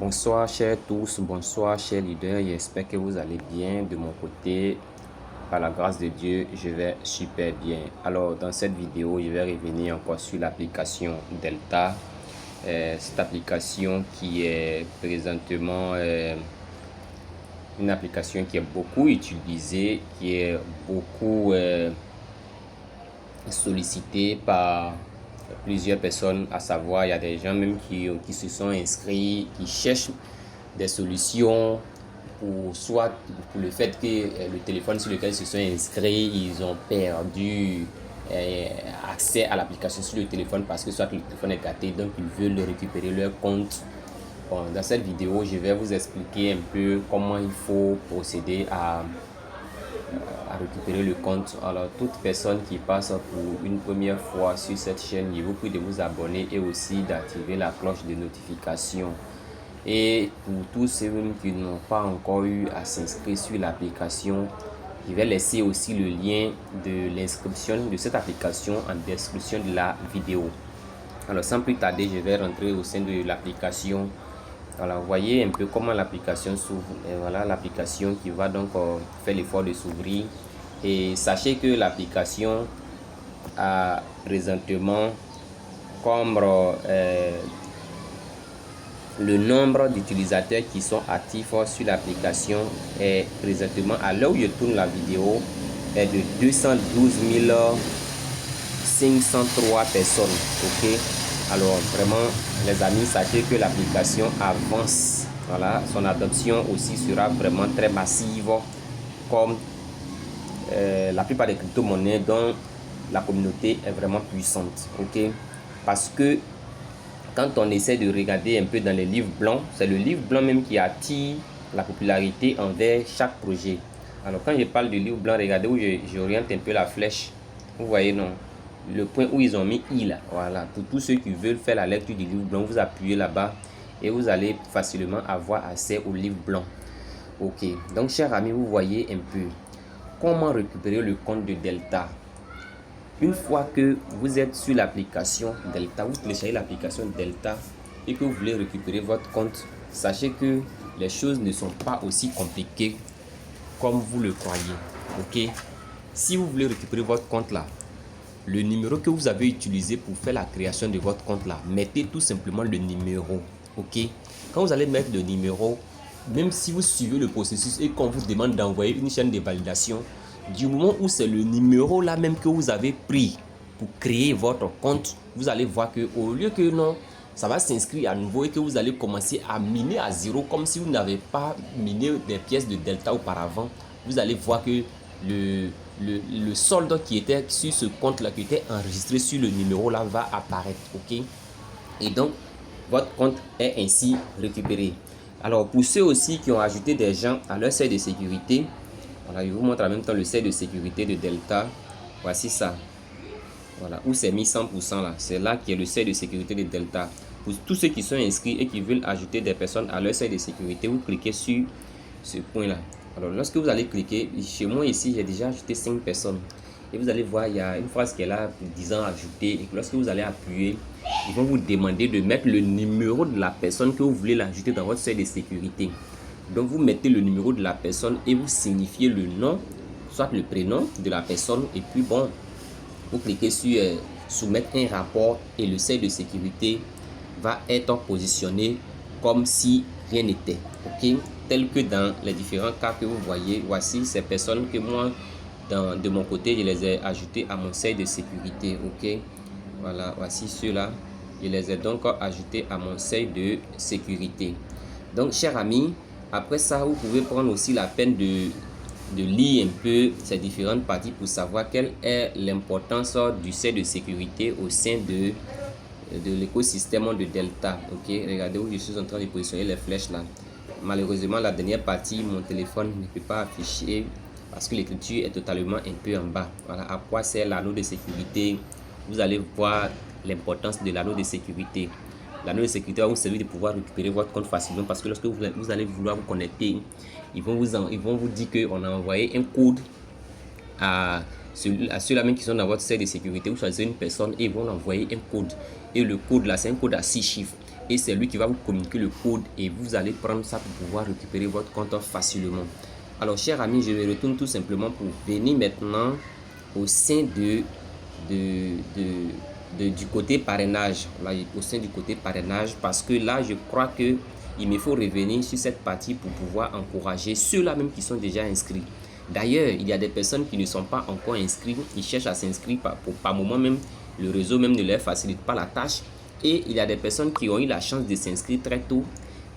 Bonsoir chers tous, bonsoir chers leaders, j'espère que vous allez bien. De mon côté, par la grâce de Dieu, je vais super bien. Alors dans cette vidéo, je vais revenir encore sur l'application Delta. Cette application qui est présentement une application qui est beaucoup utilisée, qui est beaucoup sollicitée par plusieurs personnes, à savoir il y a des gens même qui se sont inscrits, qui cherchent des solutions pour soit pour le fait que le téléphone sur lequel ils se sont inscrits, ils ont perdu accès à l'application sur le téléphone parce que soit le téléphone est gâté, donc ils veulent récupérer leur compte. Bon, dans cette vidéo, je vais vous expliquer un peu comment il faut procéder à récupérer le compte. Alors, toute personne qui passe pour une première fois sur cette chaîne, je vous prie de vous abonner et aussi d'activer la cloche de notification. Et pour tous ceux qui n'ont pas encore eu à s'inscrire sur l'application, je vais laisser aussi le lien de l'inscription de cette application en description de la vidéo. Alors, sans plus tarder, je vais rentrer au sein de l'application. Alors, vous voyez un peu comment l'application s'ouvre. Et voilà l'application qui va donc faire l'effort de s'ouvrir. Et sachez que l'application a présentement comme le nombre d'utilisateurs qui sont actifs sur l'application est présentement, à l'heure où je tourne la vidéo, est de 212 503 personnes. Ok, alors vraiment les amis, sachez que l'application avance. Voilà, son adoption aussi sera vraiment très massive, comme la plupart des crypto-monnaies dont la communauté est vraiment puissante. Ok, parce que quand on essaie de regarder un peu dans les livres blancs, c'est le livre blanc même qui attire la popularité envers chaque projet. Alors quand je parle de livre blanc, regardez où j'oriente un peu la flèche. Vous voyez, non, le point où ils ont mis I là. Voilà, pour tous ceux qui veulent faire la lecture du livre blanc, vous appuyez là-bas et vous allez facilement avoir accès au livre blanc. Ok, donc chers amis, vous voyez un peu comment récupérer le compte de Delta. Une fois que vous êtes sur l'application Delta, vous téléchargez l'application Delta et que vous voulez récupérer votre compte, sachez que les choses ne sont pas aussi compliquées comme vous le croyez. Ok, si vous voulez récupérer votre compte là, le numéro que vous avez utilisé pour faire la création de votre compte là, mettez tout simplement le numéro. Ok, quand vous allez mettre le numéro, même si vous suivez le processus et qu'on vous demande d'envoyer une chaîne de validation, du moment où c'est le numéro là même que vous avez pris pour créer votre compte, vous allez voir que au lieu que non, ça va s'inscrire à nouveau et que vous allez commencer à miner à zéro comme si vous n'avez pas miné des pièces de Delta auparavant. Vous allez voir que le solde qui était sur ce compte là, qui était enregistré sur le numéro là, va apparaître. Ok, et donc votre compte est ainsi récupéré. Alors pour ceux aussi qui ont ajouté des gens à leur seuil de sécurité, voilà, je vous montre en même temps le seuil de sécurité de Delta. Voici ça. Voilà, où c'est mis 100% là. C'est là qui est le seuil de sécurité de Delta. Pour tous ceux qui sont inscrits et qui veulent ajouter des personnes à leur seuil de sécurité, vous cliquez sur ce point là. Alors lorsque vous allez cliquer, chez moi ici, j'ai déjà ajouté 5 personnes. Et vous allez voir, il y a une phrase qui est là disant ajouter. Et lorsque vous allez appuyer, ils vont vous demander de mettre le numéro de la personne que vous voulez l'ajouter dans votre seuil de sécurité. Donc vous mettez le numéro de la personne et vous signifiez le nom, soit le prénom de la personne. Et puis bon, vous cliquez sur soumettre un rapport et le seuil de sécurité va être positionné comme si rien n'était. Ok, tel que dans les différents cas que vous voyez, voici ces personnes que moi, de mon côté, je les ai ajoutées à mon seuil de sécurité. Ok, voilà, voici ceux-là. Je les ai donc ajoutés à mon seuil de sécurité. Donc, chers amis, après ça, vous pouvez prendre aussi la peine de lire un peu ces différentes parties pour savoir quelle est l'importance du seuil de sécurité au sein de l'écosystème de Delta. Ok, regardez où je suis en train de positionner les flèches là. Malheureusement, la dernière partie, mon téléphone ne peut pas afficher parce que l'écriture est totalement un peu en bas. Voilà à quoi sert l'anneau de sécurité. Vous allez voir l'importance de l'anneau de sécurité. L'anneau de sécurité va vous servir de pouvoir récupérer votre compte facilement parce que lorsque vous allez vouloir vous connecter, ils vont vous dire qu'on a envoyé un code à ceux-là même qui sont dans votre seuil de sécurité. Vous choisissez une personne et ils vont envoyer un code. Et le code là, c'est un code à 6 chiffres. et c'est lui qui va vous communiquer le code et vous allez prendre ça pour pouvoir récupérer votre compte facilement. Alors, chers amis, je retourne tout simplement pour venir maintenant au sein du côté parrainage. Là, au sein du côté parrainage, parce que là, je crois que il me faut revenir sur cette partie pour pouvoir encourager ceux-là même qui sont déjà inscrits. D'ailleurs, il y a des personnes qui ne sont pas encore inscrits, ils cherchent à s'inscrire par moment même, le réseau même ne leur facilite pas la tâche. Et il y a des personnes qui ont eu la chance de s'inscrire très tôt,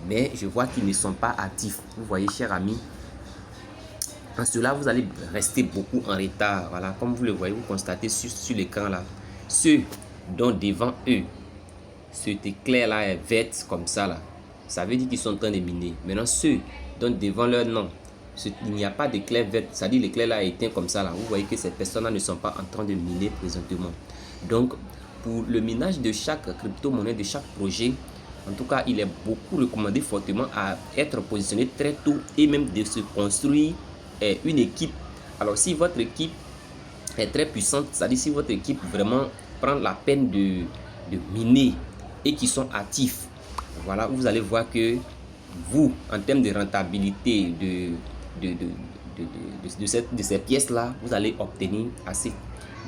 mais je vois qu'ils ne sont pas actifs. Vous voyez, chers amis, en cela, vous allez rester beaucoup en retard. Voilà, comme vous le voyez, vous constatez sur l'écran là. Ceux dont devant eux, cet éclair-là est vert comme ça là, ça veut dire qu'ils sont en train de miner. Maintenant, ceux dont devant leur nom, il n'y a pas d'éclair vert, c'est-à-dire l'éclair là est éteint comme ça là. Vous voyez que ces personnes-là ne sont pas en train de miner présentement. Donc, pour le minage de chaque crypto-monnaie, de chaque projet, en tout cas, il est beaucoup recommandé fortement à être positionné très tôt et même de se construire une équipe. Alors, si votre équipe est très puissante, c'est-à-dire si votre équipe vraiment prend la peine de miner et qui sont actifs, voilà, vous allez voir que vous, en termes de rentabilité de ces pièces-là, vous allez obtenir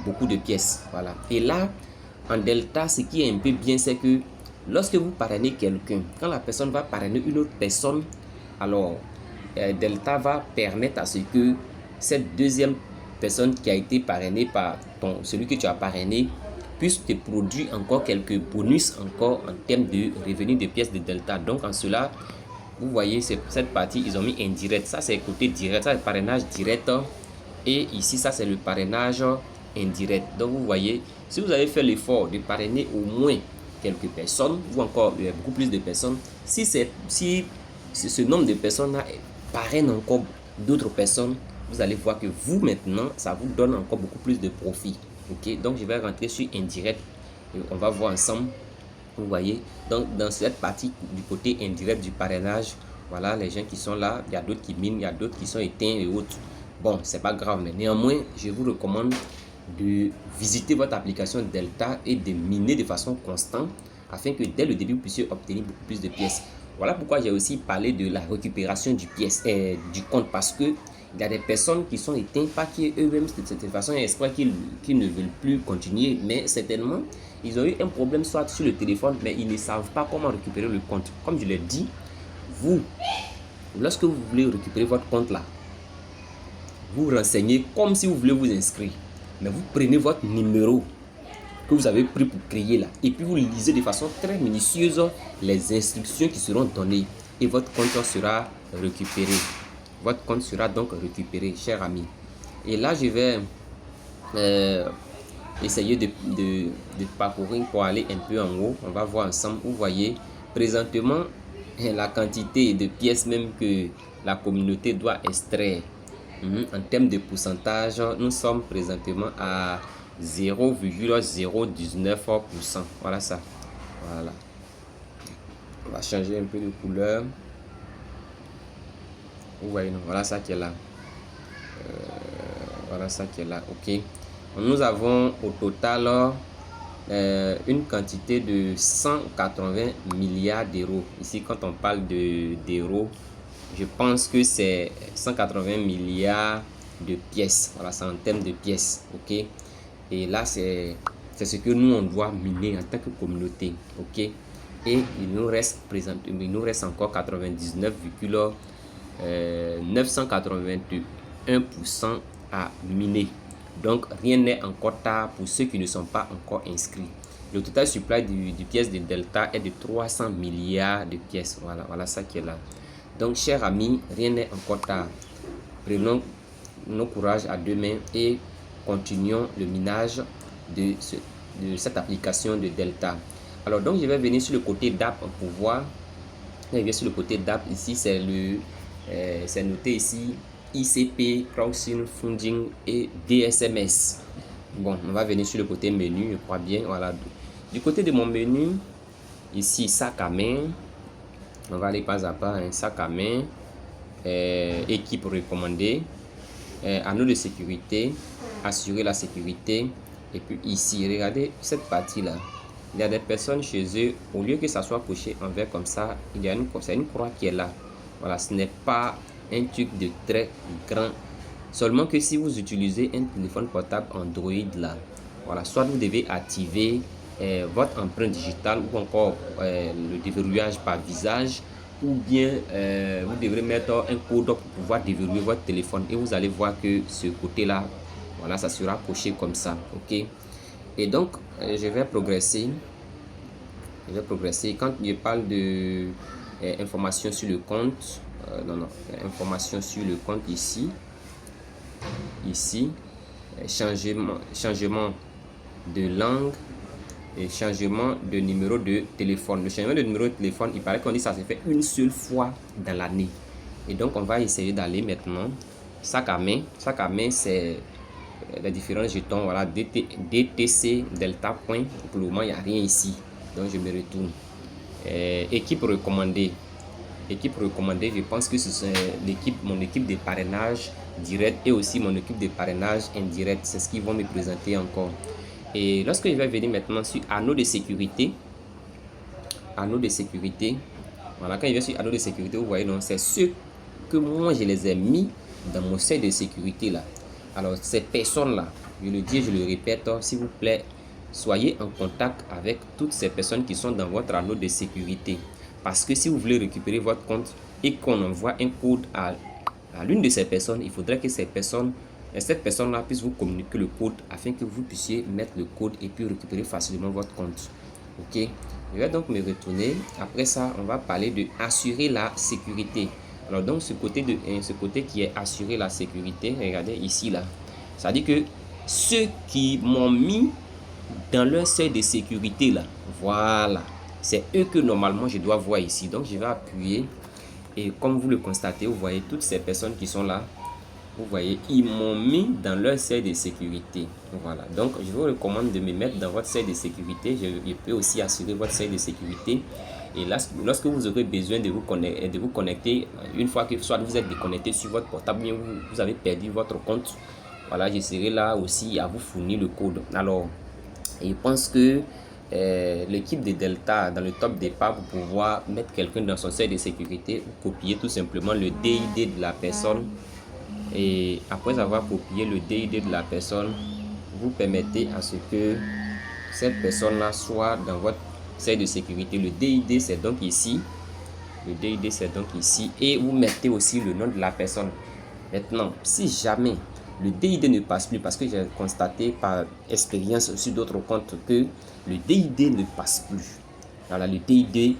beaucoup de pièces. Voilà. Et là, en delta, ce qui est un peu bien, c'est que lorsque vous parrainez quelqu'un, quand la personne va parrainer une autre personne, alors delta va permettre à ce que cette deuxième personne qui a été parrainée par celui que tu as parrainé puisse te produire encore quelques bonus encore en termes de revenus de pièces de delta. Donc en cela, vous voyez cette partie, ils ont mis indirect. Ça c'est le côté direct, ça c'est le parrainage direct. Et ici, ça c'est le parrainage indirect. Donc vous voyez, si vous avez fait l'effort de parrainer au moins quelques personnes, ou encore beaucoup plus de personnes, si ce nombre de personnes-là parrainent encore d'autres personnes, vous allez voir que vous maintenant, ça vous donne encore beaucoup plus de profit. Ok, donc je vais rentrer sur indirect et on va voir ensemble. Vous voyez, donc dans cette partie du côté indirect du parrainage, voilà les gens qui sont là, il y a d'autres qui minent, il y a d'autres qui sont éteints et autres. Bon, c'est pas grave, mais néanmoins, je vous recommande de visiter votre application Delta et de miner de façon constante afin que dès le début, vous puissiez obtenir beaucoup plus de pièces. Voilà pourquoi j'ai aussi parlé de la récupération du compte, parce que il y a des personnes qui sont éteintes, pas qui eux-mêmes de cette façon, exprès qu'ils ne veulent plus continuer, mais certainement, ils ont eu un problème soit sur le téléphone, mais ils ne savent pas comment récupérer le compte. Comme je l'ai dit, vous, lorsque vous voulez récupérer votre compte là, vous renseignez comme si vous voulez vous inscrire, mais vous prenez votre numéro que vous avez pris pour créer là, et puis vous lisez de façon très minutieuse les instructions qui seront données, et votre compte sera récupéré. Votre compte sera donc récupéré, cher ami. Et là, je vais essayer de parcourir pour aller un peu en haut. On va voir ensemble. Vous voyez, présentement, la quantité de pièces même que la communauté doit extraire. En termes de pourcentage, nous sommes présentement à 0,019%. Voilà ça. Voilà. On va changer un peu de couleur. Vous voyez, non? Voilà ça qui est là. Voilà ça qui est là. Ok. Nous avons au total une quantité de 180 milliards d'euros. Ici, quand on parle d'euros, je pense que c'est 180 milliards de pièces. Voilà, c'est en termes de pièces. Ok. Et là, c'est ce que nous, on doit miner en tant que communauté. Ok. Et il nous reste encore 99,981% à miner. Donc rien n'est encore tard pour ceux qui ne sont pas encore inscrits. Le total supply du pièce de Delta est de 300 milliards de pièces. Voilà ça qui est là. Donc chers amis, rien n'est encore tard. Prenons nos courage à deux mains et continuons le minage de cette application de Delta. Alors donc je vais venir sur le côté d'app pour voir. Je vais sur le côté d'app ici, c'est noté ici ICP, crowdfunding et DSMS. Bon, on va venir sur le côté menu, je crois bien. Voilà. Du côté de mon menu, ici sac à main. On va aller pas à pas. Sac à main, équipe recommandée, anneau de sécurité, assurer la sécurité. Et puis ici, regardez cette partie là. il y a des personnes chez eux, au lieu que ça soit coché en vert comme ça, il y a c'est une croix qui est là. Voilà, ce n'est pas un truc de très grand. Seulement que si vous utilisez un téléphone portable Android là, voilà, soit vous devez activer votre empreinte digitale ou encore le déverrouillage par visage, ou bien vous devrez mettre un code pour pouvoir déverrouiller votre téléphone et vous allez voir que ce côté là, voilà, ça sera coché comme ça. Ok, et donc je vais progresser. Quand je parle de information sur le compte, information sur le compte ici, changement de langue et changement de numéro de téléphone. Le changement de numéro de téléphone, il paraît qu'on dit ça se fait une seule fois dans l'année. Et donc on va essayer d'aller maintenant sac à main. Sac à main, c'est les différents jetons. Voilà, DTC Delta Point. Pour le moment, il n'y a rien ici, donc je me retourne. Équipe recommandée. Je pense que c'est mon équipe de parrainage direct et aussi mon équipe de parrainage indirect. C'est ce qu'ils vont me présenter encore. Et lorsque je vais venir maintenant sur anneau de sécurité, voilà, quand je vais sur anneau de sécurité, vous voyez, donc c'est ceux que moi je les ai mis dans mon seuil de sécurité là. Alors ces personnes là, je le dis, je le répète, s'il vous plaît, soyez en contact avec toutes ces personnes qui sont dans votre anneau de sécurité. Parce que si vous voulez récupérer votre compte et qu'on envoie un code à l'une de ces personnes, il faudrait que cette personne-là puisse vous communiquer le code afin que vous puissiez mettre le code et puis récupérer facilement votre compte. Ok, je vais donc me retourner. Après ça, on va parler de assurer la sécurité. Alors donc ce côté qui est assurer la sécurité, regardez ici là, ça dit que ceux qui m'ont mis dans leur seuil de sécurité là, voilà, c'est eux que normalement je dois voir ici. Donc je vais appuyer et comme vous le constatez, vous voyez toutes ces personnes qui sont là, vous voyez, ils m'ont mis dans leur seuil de sécurité. Voilà, donc je vous recommande de me mettre dans votre seuil de sécurité. Je peux aussi assurer votre seuil de sécurité. Et là, lorsque vous aurez besoin de vous connecter, une fois que soit vous êtes déconnecté sur votre portable, bien vous avez perdu votre compte, voilà, je serai là aussi à vous fournir le code. Alors, je pense que l'équipe de Delta dans le top départ, pour pouvoir mettre quelqu'un dans son seuil de sécurité, vous copiez tout simplement le DID de la personne. Et après avoir copié le DID de la personne, vous permettez à ce que cette personne-là soit dans votre seuil de sécurité. Le DID, c'est donc ici. Et vous mettez aussi le nom de la personne. Maintenant, si jamais le DID ne passe plus, parce que j'ai constaté par expérience sur d'autres comptes que le DID ne passe plus. Voilà, le DID,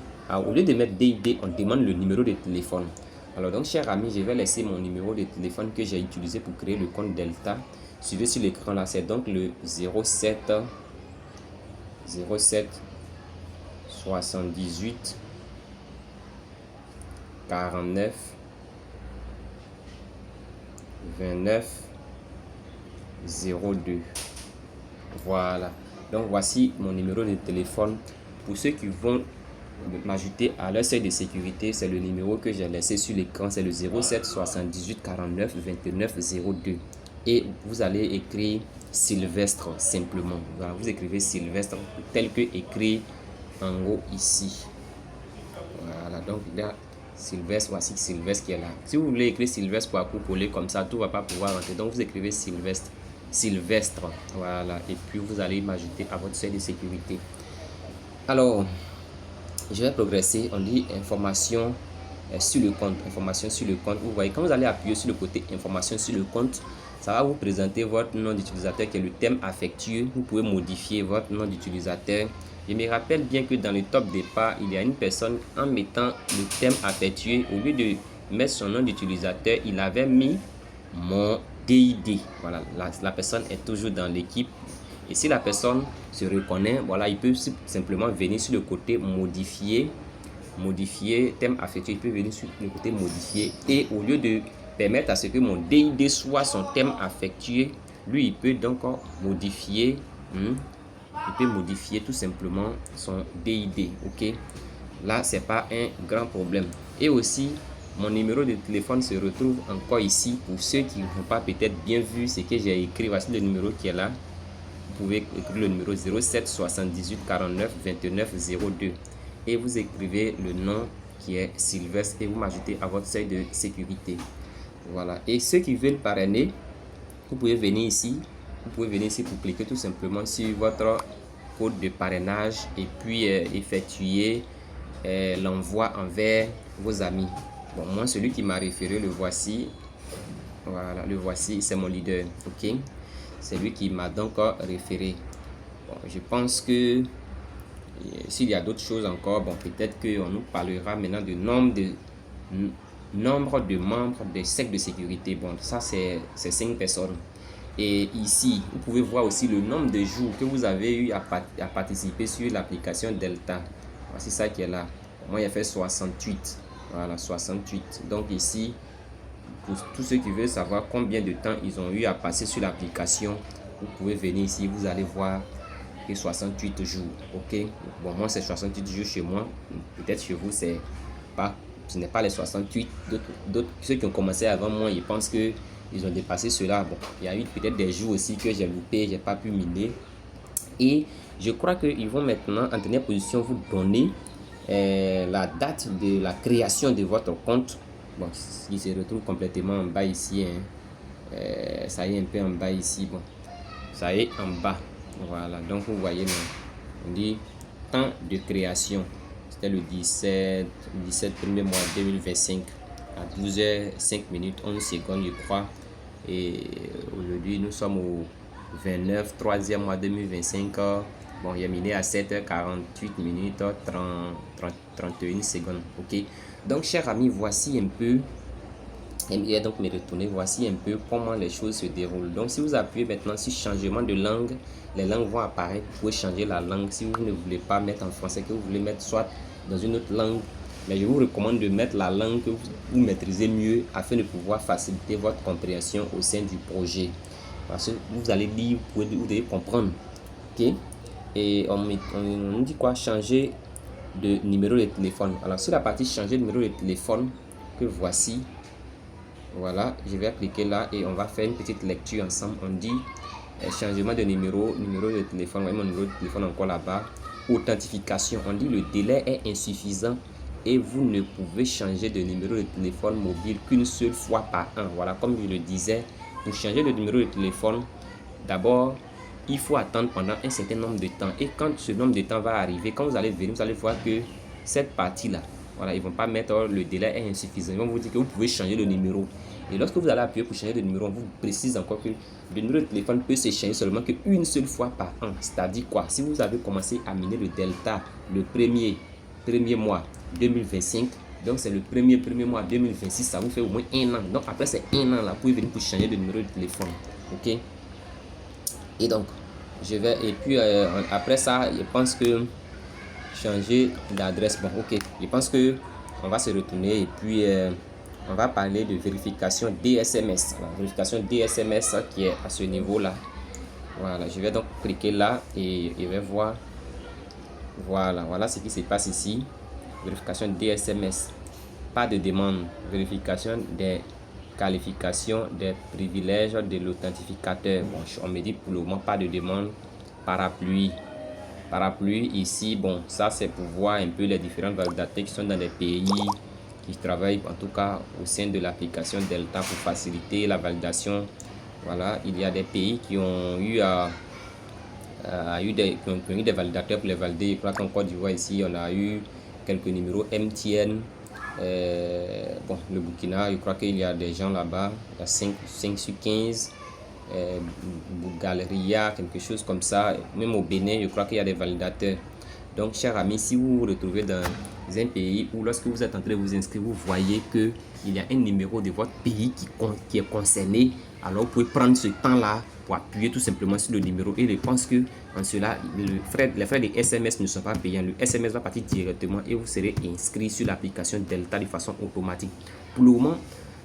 au lieu de mettre DID, on demande le numéro de téléphone. Alors donc, chers amis, je vais laisser mon numéro de téléphone que j'ai utilisé pour créer le compte Delta. Suivez sur l'écran là, c'est donc le 07 78 49 29 02. Voilà, donc voici mon numéro de téléphone. Pour ceux qui vont m'ajouter à leur seuil de sécurité, c'est le numéro que j'ai laissé sur l'écran, c'est le 07 78 49 29 02. Et vous allez écrire Sylvestre simplement. Voilà, vous écrivez Sylvestre tel que écrit en haut ici. Voilà, donc là Sylvestre, voici Sylvestre qui est là. Si vous voulez écrire Sylvestre pour coller comme ça, tout va pas pouvoir rentrer. Donc vous écrivez Sylvestre, voilà, et puis vous allez m'ajouter à votre seuil de sécurité. Alors, je vais progresser. On dit information sur le compte. Vous voyez, quand vous allez appuyer sur le côté information sur le compte, ça va vous présenter votre nom d'utilisateur qui est le thème affectueux. Vous pouvez modifier votre nom d'utilisateur. Je me rappelle bien que dans le top départ, il y a une personne, en mettant le thème affectueux, au lieu de mettre son nom d'utilisateur, il avait mis mon DID. Voilà, la personne est toujours dans l'équipe. Et si la personne se reconnaît, voilà, il peut simplement venir sur le côté modifier thème affectueux. Il peut venir sur le côté modifier, et au lieu de permettre à ce que mon DID soit son thème affectueux, lui il peut donc modifier tout simplement son DID. Ok, là c'est pas un grand problème. Et aussi mon numéro de téléphone se retrouve encore ici pour ceux qui n'ont pas peut-être bien vu ce que j'ai écrit. Voici le numéro qui est là. pouvez écrire le numéro 07 78 49 29 02 et vous écrivez le nom qui est Sylvestre et vous m'ajoutez à votre seuil de sécurité. Voilà. Et ceux qui veulent parrainer, vous pouvez venir ici. Vous pouvez venir ici pour cliquer tout simplement sur votre code de parrainage et puis effectuer l'envoi envers vos amis. Bon, moi, celui qui m'a référé, le voici. Voilà, le voici, c'est mon leader. Ok, c'est lui qui m'a donc référé. Bon, je pense que s'il y a d'autres choses encore, bon, peut-être qu'on nous parlera maintenant de nombre de membres des cercles de sécurité. Bon, ça c'est 5 personnes. Et ici, vous pouvez voir aussi le nombre de jours que vous avez eu à participer sur l'application Delta. Voici ça qui est là. Moi, il a fait 68. Voilà, 68. Donc ici, pour tous ceux qui veulent savoir combien de temps ils ont eu à passer sur l'application, vous pouvez venir ici, vous allez voir que 68 jours. Ok, bon, moi c'est 68 jours chez moi. Peut-être chez vous, ce n'est pas les 68. D'autres, ceux qui ont commencé avant moi, ils pensent que ils ont dépassé cela. Bon, il y a eu peut-être des jours aussi que j'ai loupé, j'ai pas pu miner. Et je crois qu'ils vont maintenant en dernière position vous donner la date de la création de votre compte. Bon, il se retrouve complètement en bas ici. Hein. Ça y est un peu en bas ici. Bon, ça y est en bas. Voilà, donc vous voyez, on dit temps de création. C'était le 17 premier mois 2025 à 12h05 minutes 11 secondes, je crois. Et aujourd'hui, nous sommes au 29 3e mois 2025. Bon, il est miné à 7h48 minutes 31 secondes. Ok, donc chers amis, voici un peu, et donc me retourner, voici un peu comment les choses se déroulent. Donc si vous appuyez maintenant sur changement de langue, les langues vont apparaître. Vous pouvez changer la langue si vous ne voulez pas mettre en français, que vous voulez mettre soit dans une autre langue. Mais je vous recommande de mettre la langue que vous maîtrisez mieux afin de pouvoir faciliter votre compréhension au sein du projet. Parce que vous allez lire, vous devez comprendre. Ok, et on nous dit quoi? Changer de numéro de téléphone. Alors sur la partie changer de numéro de téléphone que voici, voilà, je vais cliquer là et on va faire une petite lecture ensemble. On dit changement de numéro de téléphone. Voyez mon numéro de téléphone encore là-bas. Authentification. On dit le délai est insuffisant et vous ne pouvez changer de numéro de téléphone mobile qu'une seule fois par an. Voilà, comme je le disais, pour changer de numéro de téléphone, d'abord il faut attendre pendant un certain nombre de temps. Et quand ce nombre de temps va arriver, quand vous allez venir, vous allez voir que cette partie-là, voilà, ils ne vont pas mettre le délai est insuffisant. Ils vont vous dire que vous pouvez changer de numéro. Et lorsque vous allez appuyer pour changer de numéro, on vous précise encore que le numéro de téléphone peut se changer seulement qu'une seule fois par an. C'est-à-dire quoi? Si vous avez commencé à miner le Delta le premier mois 2025, donc c'est le premier mois 2026, ça vous fait au moins un an. Donc après ces un an là, vous pouvez venir pour changer de numéro de téléphone. Ok? Et donc, après ça, je pense que changer d'adresse. Bon, ok, je pense que on va se retourner et puis on va parler de vérification DSMS. La vérification DSMS qui est à ce niveau-là. Voilà, je vais donc cliquer là et je vais voir. Voilà ce qui se passe ici. Vérification DSMS. Pas de demande. Vérification des qualifications des privilèges de l'authentificateur. Bon, on me dit pour le moment pas de demande. Parapluie ici, bon, ça c'est pour voir un peu les différents validateurs qui sont dans des pays qui travaillent en tout cas au sein de l'application Delta pour faciliter la validation. Voilà, il y a des pays qui ont eu des validateurs pour les valider. Je crois qu'en Côte d'Ivoire ici on a eu quelques numéros MTN. Bon, le Burkina, je crois qu'il y a des gens là-bas, il y a 5 sur 15. Galeria, quelque chose comme ça. Même au Bénin, je crois qu'il y a des validateurs. Donc, chers amis, si vous vous retrouvez dans un pays où lorsque vous êtes en train de vous inscrire, vous voyez qu'il y a un numéro de votre pays qui est concerné, alors vous pouvez prendre ce temps-là pour appuyer tout simplement sur le numéro. Et je pense que en cela, les frais de SMS ne sont pas payants. Le SMS va partir directement et vous serez inscrit sur l'application Delta de façon automatique. Pour le moment,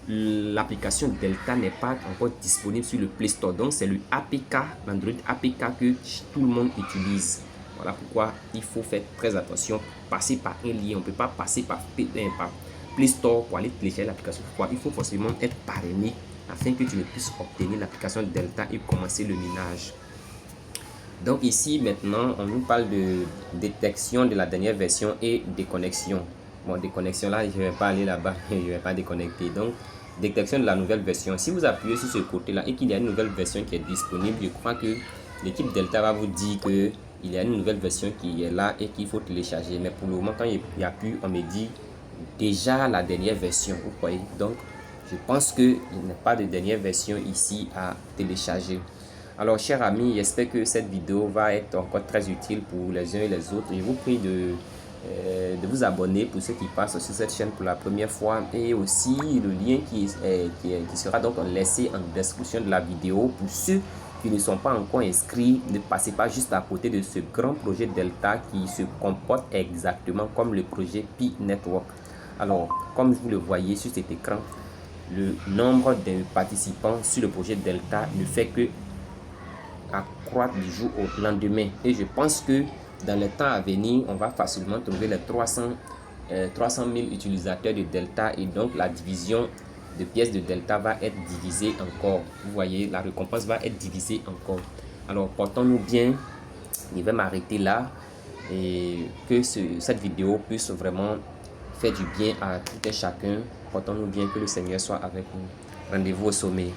l'application Delta n'est pas encore disponible sur le Play Store. Donc, c'est le APK, l'Android APK que tout le monde utilise. Voilà pourquoi il faut faire très attention. Passer par un lien, on ne peut pas passer par Play Store pour aller télécharger l'application. Il faut forcément être parrainé afin que tu ne puisses obtenir l'application Delta et commencer le minage. Donc ici maintenant on nous parle de détection de la dernière version et déconnexion. Bon, déconnexion là, je vais pas aller là-bas, je vais pas déconnecter. Donc détection de la nouvelle version. Si vous appuyez sur ce côté là et qu'il y a une nouvelle version qui est disponible, je crois que l'équipe Delta va vous dire que il y a une nouvelle version qui est là et qu'il faut télécharger. Mais pour le moment, quand il n'y a plus, on me dit déjà la dernière version. Vous voyez, donc je pense qu'il n'y a pas de dernière version ici à télécharger. Alors chers amis, j'espère que cette vidéo va être encore très utile pour les uns et les autres. Je vous prie de vous abonner pour ceux qui passent sur cette chaîne pour la première fois, et aussi le lien qui sera donc laissé en description de la vidéo. Pour ceux qui ne sont pas encore inscrits, ne passez pas juste à côté de ce grand projet Delta qui se comporte exactement comme le projet Pi Network. Alors comme vous le voyez sur cet écran, le nombre de participants sur le projet Delta ne fait que accroître du jour au lendemain, et je pense que dans les temps à venir on va facilement trouver les 300 000 utilisateurs de Delta, et donc la division de pièces de Delta va être divisée encore. Vous voyez, la récompense va être divisée encore. Alors portons-nous bien. Je vais m'arrêter là, et que cette vidéo puisse vraiment faire du bien à tout et chacun. Portons-nous bien, que le Seigneur soit avec nous. Rendez-vous au sommet.